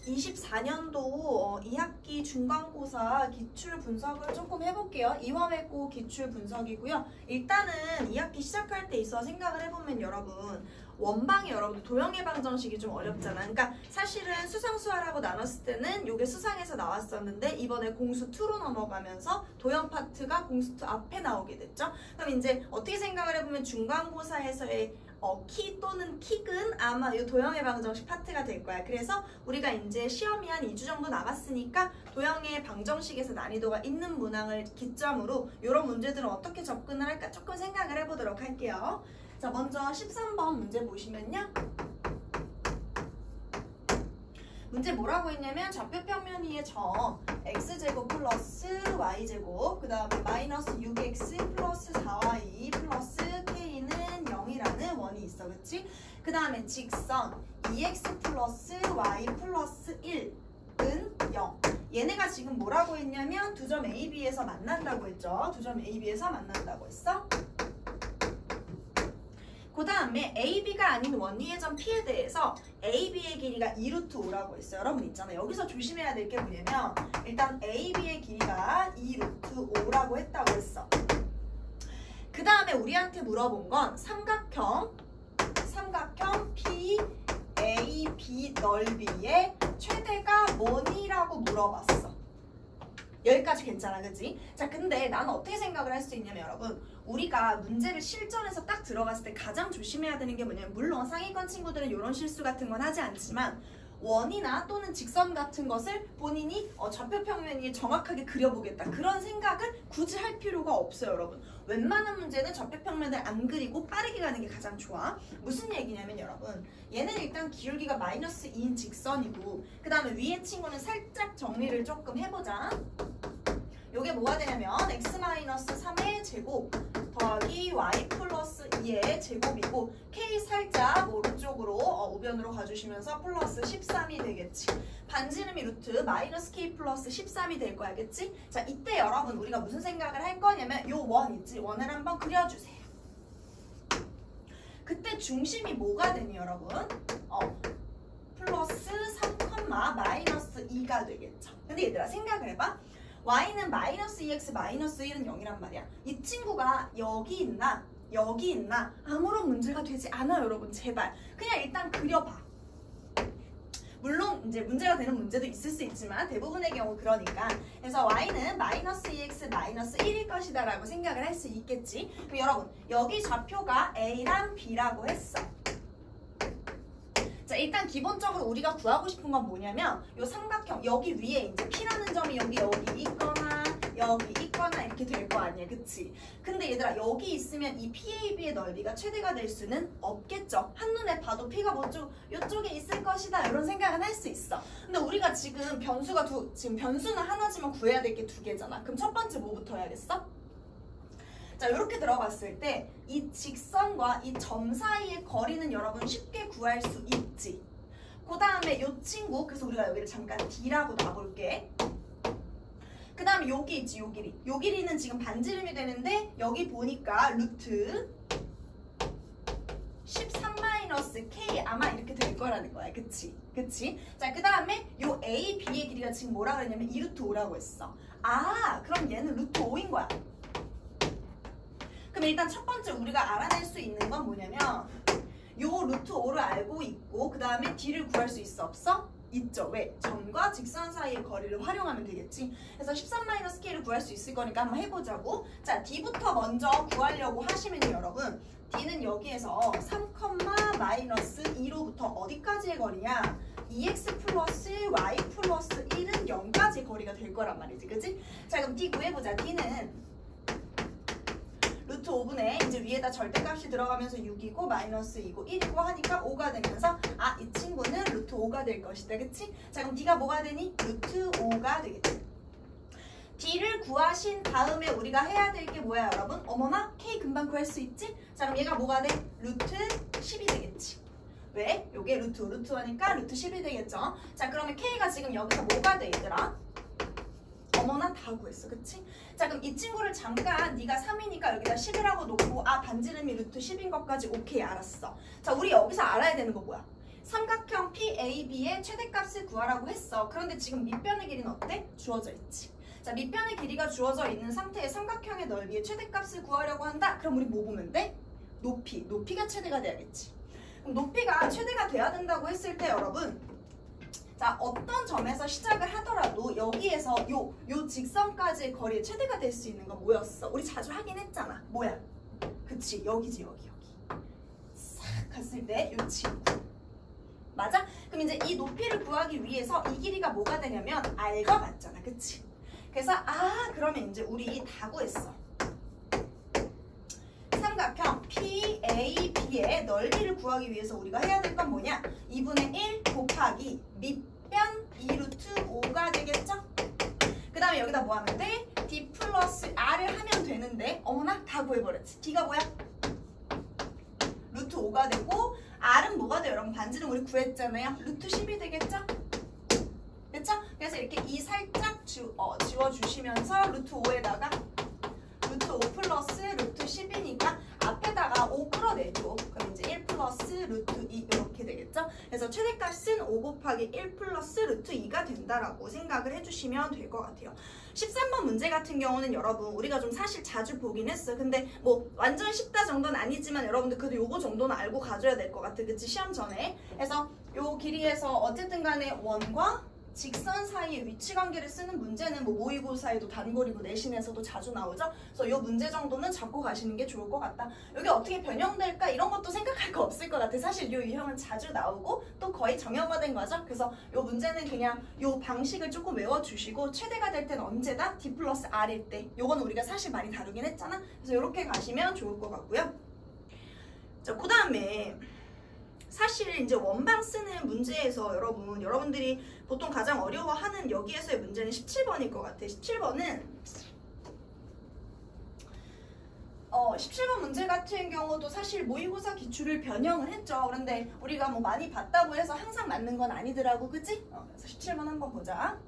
24년도 2학기 중간고사 기출 분석을 조금 해볼게요. 이화외고 기출 분석이고요. 일단은 2학기 시작할 때 있어 생각을 해보면 여러분 원방이 여러분들 도형 방정식이 좀 어렵잖아. 그러니까 사실은 수상수하라고 나눴을 때는 이게 수상에서 나왔었는데 이번에 공수2로 넘어가면서 도형 파트가 공수2 앞에 나오게 됐죠. 그럼 이제 어떻게 생각을 해보면 중간고사에서의 키 또는 킥은 아마 이 도형의 방정식 파트가 될 거야. 그래서 우리가 이제 시험이 한 2주 정도 남았으니까 도형의 방정식에서 난이도가 있는 문항을 기점으로 이런 문제들은 어떻게 접근을 할까 조금 생각을 해보도록 할게요. 자, 먼저 13번 문제 보시면요. 문제 뭐라고 했냐면 좌표평면 위의 점 x제곱 플러스 y제곱 그 다음에 마이너스 6x 플러스 4y 플러스 k는 0이라는 원이 있어. 그치? 그 다음에 직선 2x 플러스 y 플러스 1은 0. 얘네가 지금 뭐라고 했냐면 두 점 A, B에서 만난다고 했죠. 두 점 A, B에서 만난다고 했어. 그 다음에 AB가 아닌 원위의 점 P에 대해서 AB의 길이가 2루트 5라고 했어요. 여러분 있잖아요. 여기서 조심해야 될 게 뭐냐면 일단 AB의 길이가 2루트 5라고 했다고 했어. 그 다음에 우리한테 물어본 건 삼각형 PAB 넓이의 최대가 뭐니라고 물어봤어. 여기까지 괜찮아, 그치? 자, 근데 나는 어떻게 생각을 할 수 있냐면 여러분 우리가 문제를 실전에서 딱 들어갔을 때 가장 조심해야 되는 게 뭐냐면 물론 상위권 친구들은 이런 실수 같은 건 하지 않지만 원이나 또는 직선 같은 것을 본인이 좌표평면 위에 정확하게 그려보겠다 그런 생각을 굳이 할 필요가 없어요. 여러분 웬만한 문제는 좌표평면을 안 그리고 빠르게 가는 게 가장 좋아. 무슨 얘기냐면 여러분 얘는 일단 기울기가 마이너스 2인 직선이고 그 다음에 위에 친구는 살짝 정리를 조금 해보자. 요게 뭐가 되냐면 x-3의 제곱 더하기 y 플러스 2의 제곱이고 k 살짝 오른쪽으로 우변으로 가주시면서 플러스 13이 되겠지. 반지름이 루트 마이너스 k 플러스 13이 될 거야, 겠지? 자, 이때 여러분 우리가 무슨 생각을 할 거냐면 요 원 있지? 원을 한번 그려주세요. 그때 중심이 뭐가 되니 여러분? 플러스 3, 마이너스 2가 되겠죠. 근데 얘들아 생각을 해봐. y는 마이너스 2x 마이너스 1은 0이란 말이야. 이 친구가 여기 있나 여기 있나 아무런 문제가 되지 않아요. 여러분 제발 그냥 일단 그려봐. 물론 이제 문제가 되는 문제도 있을 수 있지만 대부분의 경우 그러니까. 그래서 y는 마이너스 2x 마이너스 1일 것이다 라고 생각을 할 수 있겠지. 그럼 여러분 여기 좌표가 a랑 b라고 했어. 자, 일단 기본적으로 우리가 구하고 싶은 건 뭐냐면 요 삼각형 여기 위에 이제 P라는 점이 여기 있거나 여기 있거나 이렇게 될 거 아니야, 그치? 근데 얘들아 여기 있으면 이 PAB의 넓이가 최대가 될 수는 없겠죠. 한눈에 봐도 P가 요쪽에 있을 것이다 이런 생각은 할 수 있어. 근데 우리가 지금 변수가 지금 변수는 하나지만 구해야 될 게 2개잖아. 그럼 첫 번째 뭐부터 해야겠어? 자, 이렇게 들어갔을 때 이 직선과 이 점 사이의 거리는 여러분 쉽게 구할 수 있지. 그 다음에 이 친구, 그래서 우리가 여기를 잠깐 D라고 놔볼게. 그 다음에 여기 있지, 요 길이. 요 길이는 지금 반지름이 되는데 여기 보니까 루트 13-K 아마 이렇게 될 거라는 거야. 그치? 그치? 자, 그 다음에 요 A, B의 길이가 지금 뭐라 그랬냐면 2루트 5라고 했어. 아, 그럼 얘는 루트 5인 거야. 그럼 일단 첫 번째 우리가 알아낼 수 있는 건 뭐냐면 요 루트 5를 알고 있고 그 다음에 D를 구할 수 있어 없어? 있죠. 왜? 점과 직선 사이의 거리를 활용하면 되겠지. 그래서 13-K를 구할 수 있을 거니까 한번 해보자고. 자, D부터 먼저 구하려고 하시면요 여러분 D는 여기에서 3, 마이너스 2로부터 어디까지의 거리야? 2x 플러스 y 플러스 1은 0까지의 거리가 될 거란 말이지. 그치? 자, 그럼 D 구해보자. D는 루트 5분의 이제 위에다 절대값이 들어가면서 6이고 마이너스 2고 1이고 하니까 5가 되면서 아, 이 친구는 루트 5가 될 것이다. 그치? 자, 그럼 D가 뭐가 되니? 루트 5가 되겠지. D를 구하신 다음에 우리가 해야 될 게 뭐야 여러분? 어머나 K 금방 구할 수 있지? 자, 그럼 얘가 뭐가 돼? 루트 10이 되겠지. 왜? 요게 루트 하니까 루트 10이 되겠죠? 자, 그러면 K가 지금 여기서 뭐가 돼 얘들아? 어머나 다 구했어. 그치? 자, 그럼 이 친구를 잠깐 네가 3이니까 여기다 10이라고 놓고 아, 반지름이 루트 10인 것까지 오케이 알았어. 자, 우리 여기서 알아야 되는 거 뭐야? 삼각형 PAB의 최대값을 구하라고 했어. 그런데 지금 밑변의 길이는 어때? 주어져 있지. 자, 밑변의 길이가 주어져 있는 상태의 삼각형의 넓이의 최대값을 구하려고 한다. 그럼 우리 뭐 보면 돼? 높이가 최대가 돼야겠지. 그럼 높이가 최대가 돼야 된다고 했을 때 여러분, 자, 어떤 점에서 시작을 하더라도 여기에서 요 직선까지의 거리의 최대가 될 수 있는 건 뭐였어? 우리 자주 하긴 했잖아. 뭐야? 그치, 여기지, 여기. 싹 갔을 때 요 친구. 맞아? 그럼 이제 이 높이를 구하기 위해서 이 길이가 뭐가 되냐면 R과 같잖아. 그치? 그래서 그러면 이제 우리 다 구했어. 삼각형 PAB의 넓이를 구하기 위해서 우리가 해야 될 건 뭐냐? 2분의 1 곱하기 밑변 2루트 5가 되겠죠? 그 다음에 여기다 뭐 하면 돼? D 플러스 R을 하면 되는데 어머나 다 구해버렸지. D가 뭐야? 루트 5가 되고 R은 뭐가 돼요? 여러분 반지름 우리 구했잖아요. 루트 10이 되겠죠? 됐죠? 그래서 이렇게 이 살짝 지워주시면서 루트 5에다가 루트 5 플러스 루트 10이니까 앞에다가 5 끌어내줘. 그럼 이제 1 플러스 루트 2 이렇게 되겠죠? 그래서 최대값은 5 곱하기 1 플러스 루트 2가 된다라고 생각을 해주시면 될 것 같아요. 13번 문제 같은 경우는 여러분 우리가 좀 사실 자주 보긴 했어. 근데 뭐 완전 쉽다 정도는 아니지만 여러분들 그래도 요거 정도는 알고 가줘야 될 것 같아. 그치? 시험 전에. 그래서 요 길이에서 어쨌든 간에 원과 직선 사이의 위치관계를 쓰는 문제는 뭐 모의고사에도 단골이고 내신에서도 자주 나오죠. 그래서 이 문제 정도는 잡고 가시는 게 좋을 것 같다. 여기 어떻게 변형될까 이런 것도 생각할 거 없을 것 같아. 사실 이 유형은 자주 나오고 또 거의 정형화된 거죠. 그래서 이 문제는 그냥 이 방식을 조금 외워주시고 최대가 될 때는 언제다? D 플러스 R일 때. 요건 우리가 사실 많이 다루긴 했잖아. 그래서 이렇게 가시면 좋을 것 같고요. 자, 그 다음에 사실 이제 원방 쓰는 문제에서 여러분들이 보통 가장 어려워하는 여기에서의 문제는 17번일 것 같아. 17번은 17번 문제 같은 경우도 사실 모의고사 기출을 변형을 했죠. 그런데 우리가 뭐 많이 봤다고 해서 항상 맞는 건 아니더라고, 그치? 그래서 17번 한번 보자.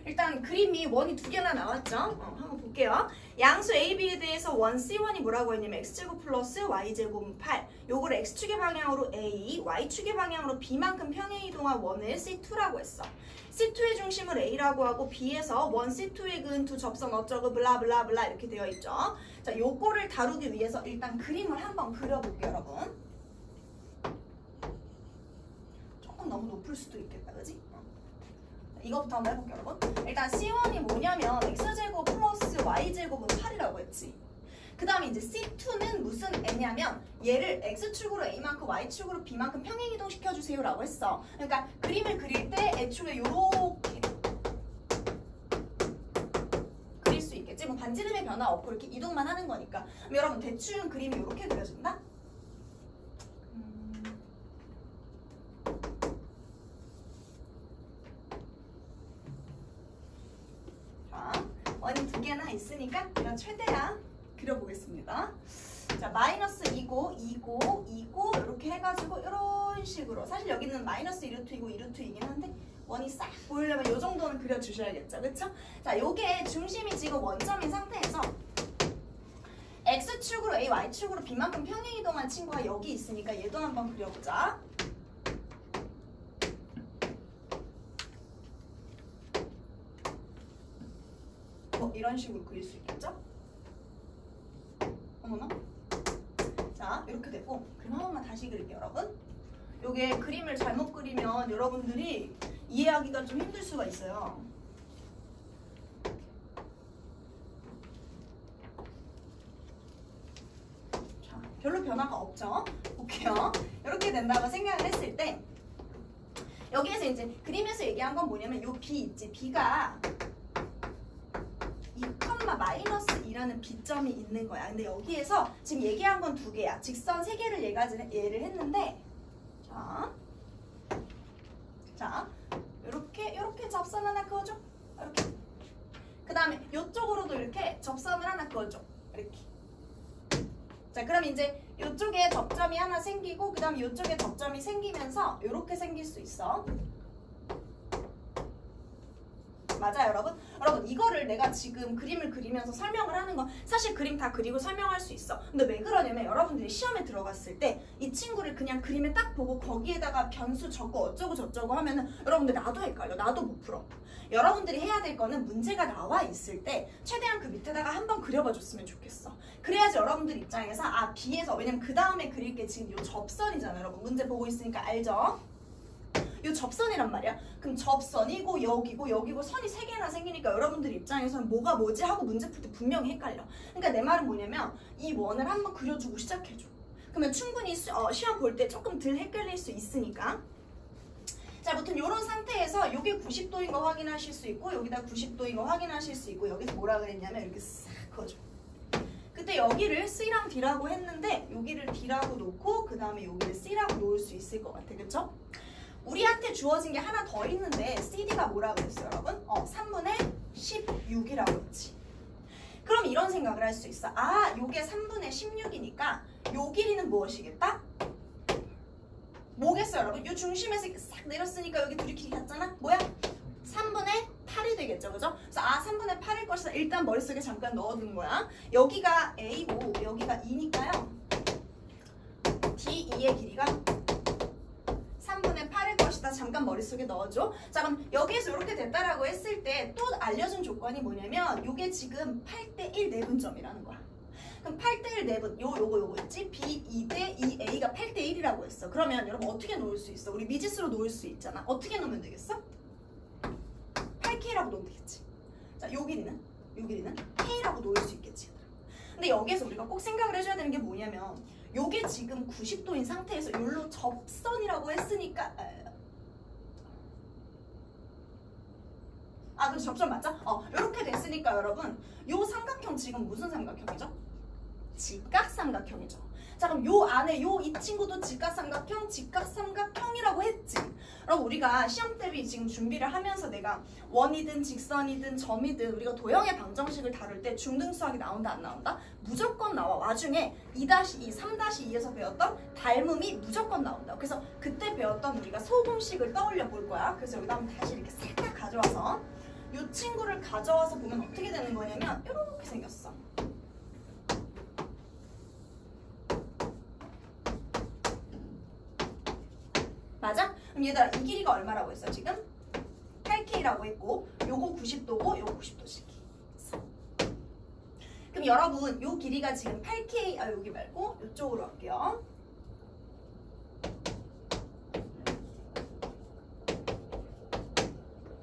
일단 그림이 원이 두 개나 나왔죠? 한번 볼게요. 양수 AB에 대해서 원 C1이 뭐라고 했냐면 X제곱 플러스 Y제곱은 8. 요거를 X축의 방향으로 A, Y축의 방향으로 B만큼 평행이동한 원을 C2라고 했어. C2의 중심을 A라고 하고 B에서 원 C2의 근 두 접선 어쩌고 블라블라블라 이렇게 되어 있죠. 자, 요거를 다루기 위해서 일단 그림을 한번 그려볼게요, 여러분. 조금 너무 높을 수도 있겠다, 그지? 이거부터 한번 해볼게요, 여러분. 일단 C1이 뭐냐면 X제곱 플러스 Y제곱은 8이라고 했지. 그 다음에 이제 C2는 무슨 애냐면 얘를 X축으로 A만큼 Y축으로 B만큼 평행이동 시켜주세요 라고 했어. 그러니까 그림을 그릴 때 애초에 요렇게 그릴 수 있겠지. 뭐 반지름의 변화 없고 이렇게 이동만 하는 거니까. 그럼 여러분 대충 그림이 요렇게 그려진다? 원이 두 개나 있으니까 그냥 최대한 그려보겠습니다. 자, 마이너스 2고 이렇게 해가지고 이런 식으로. 사실 여기는 마이너스 2루트이고 2루트이긴 한데 원이 싹 보이려면 이 정도는 그려주셔야겠죠, 그쵸? 자, 요게 중심이 지금 원점인 상태에서 X축으로 A, Y축으로 B만큼 평행이동한 친구가 여기 있으니까 얘도 한번 그려보자. 이런 식으로 그릴 수 있겠죠? 어머나? 자, 이렇게 되고 그림 한 번만 다시 그릴게요, 여러분. 요게 그림을 잘못 그리면 여러분들이 이해하기가 좀 힘들 수가 있어요. 자, 별로 변화가 없죠? 볼게요. 이렇게 된다고 생각을 했을 때 여기에서 이제 그림에서 얘기한 건 뭐냐면 요 B 있지? B가 2, 마이너스 2라는 B점이 있는 거야. 근데 여기에서 지금 얘기한 건 두 개야. 직선 세 개를 얘를 했는데 자, 이렇게 접선 하나 그어줘. 이렇게. 그 다음에 이쪽으로도 이렇게 접선을 하나 그어줘. 이렇게. 자, 그럼 이제 이쪽에 접점이 하나 생기고 그 다음에 이쪽에 접점이 생기면서 이렇게 생길 수 있어. 맞아요, 여러분? 여러분, 이거를 내가 지금 그림을 그리면서 설명을 하는 건 사실 그림 다 그리고 설명할 수 있어. 근데 왜 그러냐면 여러분들이 시험에 들어갔을 때 이 친구를 그냥 그림을 딱 보고 거기에다가 변수 적고 어쩌고 저쩌고 하면은 여러분들 나도 헷갈려. 나도 못 풀어. 여러분들이 해야 될 거는 문제가 나와 있을 때 최대한 그 밑에다가 한번 그려봐 줬으면 좋겠어. 그래야지 여러분들 입장에서 아, B에서, 왜냐면 그 다음에 그릴 게 지금 요 접선이잖아요. 여러분 문제 보고 있으니까 알죠? 요 접선이란 말이야. 그럼 접선이고 여기고 선이 3개나 생기니까 여러분들 입장에서는 뭐가 뭐지 하고 문제 풀 때 분명히 헷갈려. 그러니까 내 말은 뭐냐면 이 원을 한번 그려주고 시작해줘. 그러면 충분히 시험 볼 때 조금 덜 헷갈릴 수 있으니까. 자, 아무튼 이런 상태에서 이게 90도인 거 확인하실 수 있고 여기다 90도인 거 확인하실 수 있고 여기서 뭐라 그랬냐면 이렇게 싹 그어줘. 그때 여기를 C랑 D라고 했는데 여기를 D라고 놓고 그 다음에 여기를 C라고 놓을 수 있을 것 같아. 그쵸? 우리한테 주어진 게 하나 더 있는데 CD가 뭐라 그랬어요, 여러분? 3분의 16이라고 했지. 그럼 이런 생각을 할 수 있어. 아, 요게 3분의 16이니까 요 길이는 무엇이겠다? 뭐겠어요, 여러분? 요 중심에서 이렇게 싹 내렸으니까 여기 둘이 길이 같잖아? 뭐야? 3분의 8이 되겠죠, 그죠? 그래서 아, 3분의 8일 것이다. 일단 머릿속에 잠깐 넣어둔 거야. 여기가 A고 여기가 2니까요. D2의 길이가 3분의 8일 것이다. 잠깐 머릿속에 넣어줘. 자, 그럼 여기에서 이렇게 됐다라고 했을 때 또 알려준 조건이 뭐냐면 요게 지금 8대1 내분점이라는 거야. 그럼 8대1 내분, 요거 있지? B2 대 2A가 8대1이라고 했어. 그러면 여러분 어떻게 놓을 수 있어? 우리 미지수로 놓을 수 있잖아. 어떻게 놓으면 되겠어? 8K라고 놓으면 되겠지. 자, 요 길이는 K라고 놓을 수 있겠지. 근데 여기에서 우리가 꼭 생각을 해줘야 되는 게 뭐냐면 요게 지금 90도인 상태에서 요로 접선이라고 했으니까 그럼 접선 맞죠? 요렇게 됐으니까 여러분 요 삼각형 지금 무슨 삼각형이죠? 직각삼각형이죠. 자, 그럼 요 안에 이 친구도 직각삼각형이라고 했지. 그럼 우리가 시험 대비 지금 준비를 하면서 내가 원이든 직선이든 점이든 우리가 도형의 방정식을 다룰 때 중등수학이 나온다 안 나온다? 무조건 나와. 와중에 2-2, 3-2에서 배웠던 닮음이 무조건 나온다. 그래서 그때 배웠던 우리가 소공식을 떠올려 볼 거야. 그래서 여기다 한번 다시 이렇게 살짝 가져와서 이 친구를 가져와서 보면 어떻게 되는 거냐면 이렇게 생겼어. 맞아? 그럼 얘들아 이 길이가 얼마라고 했어 지금? 8K라고 했고 요거 90도고 요거 90도씩. 그럼 여러분 요 길이가 지금 8K 여기 말고 이쪽으로 할게요.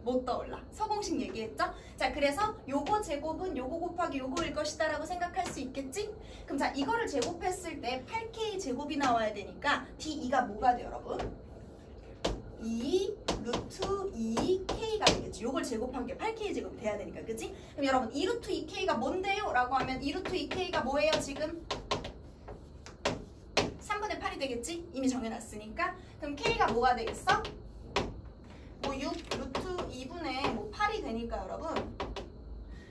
못 떠올라. 서공식 얘기했죠? 자, 그래서 요거 제곱은 요거 곱하기 요거일 것이다 라고 생각할 수 있겠지? 그럼 자, 이거를 제곱했을 때 8K 제곱이 나와야 되니까 D2가 뭐가 돼요, 여러분? 2 루트 2K가 되겠지. 요걸 제곱한 게 8K 제곱이 돼야 되니까, 그치? 그럼 여러분 2 루트 2K가 뭔데요? 라고 하면 2 루트 2K가 뭐예요, 지금? 3분의 8이 되겠지? 이미 정해놨으니까. 그럼 K가 뭐가 되겠어? 6 루트 2분의 8이 되니까 여러분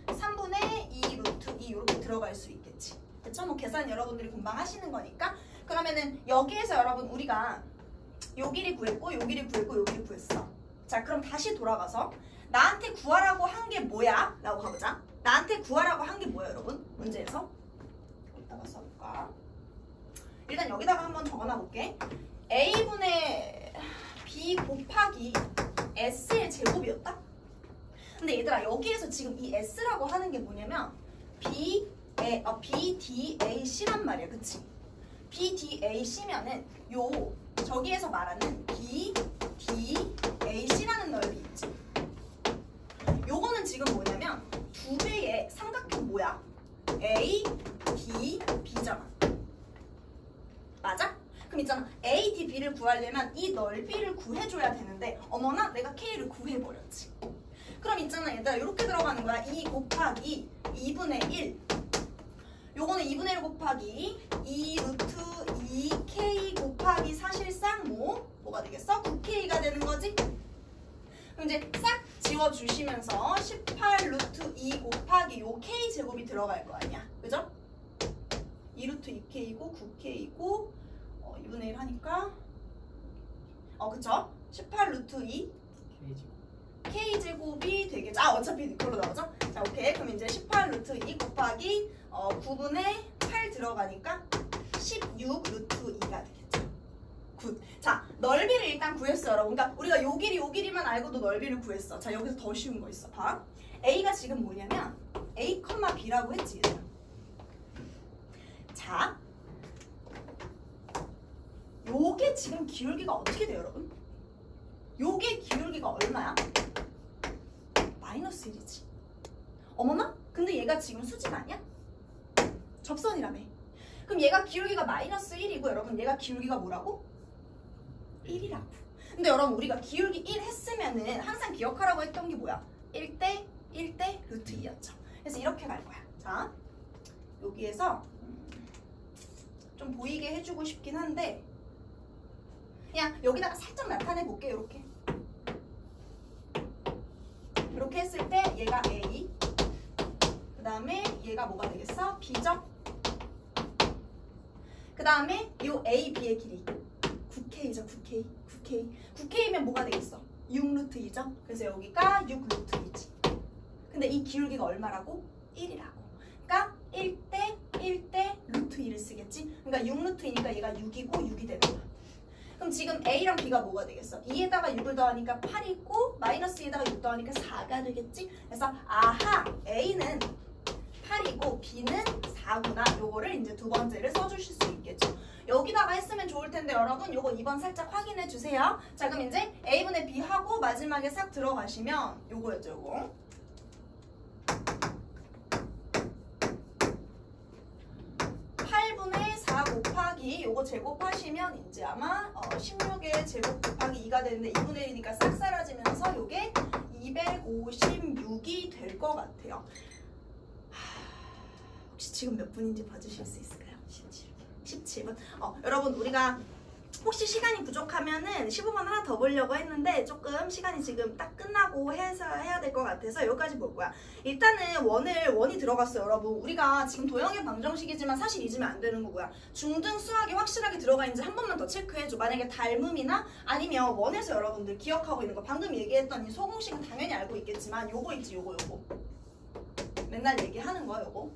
3분의 2 루트 2 이렇게 들어갈 수 있겠지. 그쵸? 계산 여러분들이 금방 하시는 거니까. 그러면은 여기에서 여러분 우리가 요 길이 구했고 요 길이 구했고 요 길이 구했어. 자, 그럼 다시 돌아가서 나한테 구하라고 한 게 뭐야? 라고 가보자. 나한테 구하라고 한 게 뭐야, 여러분? 문제에서 여기다가 써볼까? 일단 여기다가 한번 적어놔 볼게. A분의 B 곱하기 S의 제곱이었다? 근데 얘들아 여기에서 지금 이 S라고 하는 게 뭐냐면 BDAC란 말이야, 그치? BDAC면은 저기에서 말하는 BDAC라는 넓이 있지. 요거는 지금 뭐냐면 두 배의 삼각형 뭐야? A, D, B잖아. 맞아? 그럼 있잖아, A, D, B를 구하려면 이 넓이를 구해줘야 되는데 어머나 내가 K를 구해버렸지. 그럼 있잖아 얘들아 이렇게 들어가는 거야. 2 곱하기 2분의 1. 요거는 2분의 1 곱하기 2 루트 2K 곱하기 사실상 뭐가 되겠어? 9K가 되는 거지? 그럼 이제 싹 지워주시면서 18 루트 2 곱하기 요 K 제곱이 들어갈 거 아니야. 그죠? 2 루트 2K이고 9K이고 2분의 1 하니까 그쵸? 18 루트 2 k제곱이 되겠죠. 아 어차피 이걸로 나오죠? 자 오케이. 그럼 이제 18 루트 2 곱하기 9분의 8 들어가니까 16 루트 2가 되겠죠. 굿. 자 넓이를 일단 구했어요 여러분. 그러니까 우리가 요 길이만 알고도 넓이를 구했어. 자 여기서 더 쉬운 거 있어. 봐. A가 지금 뭐냐면 A, B라고 했지 얘들아. 자 요게 지금 기울기가 어떻게 돼요 여러분? 요게 기울기가 얼마야? 마이너스 1이지. 어머나? 근데 얘가 지금 수직 아니야? 접선이라며. 그럼 얘가 기울기가 마이너스 1이고 여러분 얘가 기울기가 뭐라고? 1이라고. 근데 여러분 우리가 기울기 1 했으면은 항상 기억하라고 했던 게 뭐야? 1대 루트 2였죠. 그래서 이렇게 갈 거야. 자 여기에서 좀 보이게 해주고 싶긴 한데 그냥 여기다가 살짝 나타내 볼게요. 이렇게 했을 때 얘가 A 그 다음에 얘가 뭐가 되겠어? B죠? 그 다음에 요 A, B의 길이 9K죠. 9K면 뭐가 되겠어? 6루트 2죠? 그래서 여기가 6루트 2지. 근데 이 기울기가 얼마라고? 1이라고. 그러니까 1대 루트 2를 쓰겠지? 그러니까 6루트 2니까 얘가 6이고 6이 되는 거야. 그럼 지금 A랑 B가 뭐가 되겠어? 2에다가 6을 더하니까 8이고 마이너스 2에다가 6 더하니까 4가 되겠지? 그래서 아하! A는 8이고 B는 4구나. 요거를 이제 두 번째를 써주실 수 있겠죠. 여기다가 했으면 좋을 텐데 여러분 요거 2번 살짝 확인해 주세요. 자 그럼 이제 A분의 B 하고 마지막에 싹 들어가시면 요거였죠. 요거. 곱하기 요거 제곱하시면 이제 아마 16의 제곱 곱하기 2가 되는데 2분의 1이니까 싹 사라지면서 요게 256이 될 것 같아요. 혹시 지금 몇 분인지 봐주실 수 있을까요? 17분. 여러분 우리가 혹시 시간이 부족하면은 15분 하나 더 보려고 했는데 조금 시간이 지금 딱 끝나고 해서 해야 될 것 같아서 여기까지 볼 거야. 일단은 원이 들어갔어요 여러분. 우리가 지금 도형의 방정식이지만 사실 잊으면 안 되는 거 뭐야? 중등 수학이 확실하게 들어가 있는지 한 번만 더 체크해줘. 만약에 닮음이나 아니면 원에서 여러분들 기억하고 있는 거 방금 얘기했던 이 소공식은 당연히 알고 있겠지만 요거 있지 요거 맨날 얘기하는 거야 요거.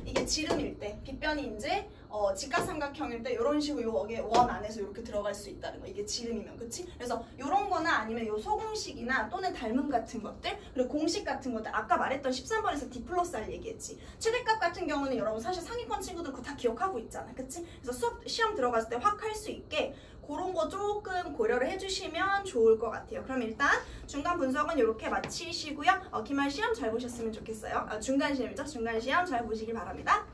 이게 지름일 때, 빗변이 이제 직각삼각형일 때 이런 식으로 여기 원 안에서 이렇게 들어갈 수 있다는 거. 이게 지름이면 그치? 그래서 이런 거나 아니면 요 소공식이나 또는 닮음 같은 것들 그리고 공식 같은 것들 아까 말했던 13번에서 D 플러스 R 얘기했지. 최대값 같은 경우는 여러분 사실 상위권 친구들 그거 다 기억하고 있잖아. 그치? 그래서 수업 시험 들어갔을 때 확 할 수 있게 그런 거 조금 고려를 해주시면 좋을 것 같아요. 그럼 일단 중간 분석은 이렇게 마치시고요. 기말 시험 잘 보셨으면 좋겠어요. 중간 시험이죠. 중간 시험 잘 보시길 바랍니다.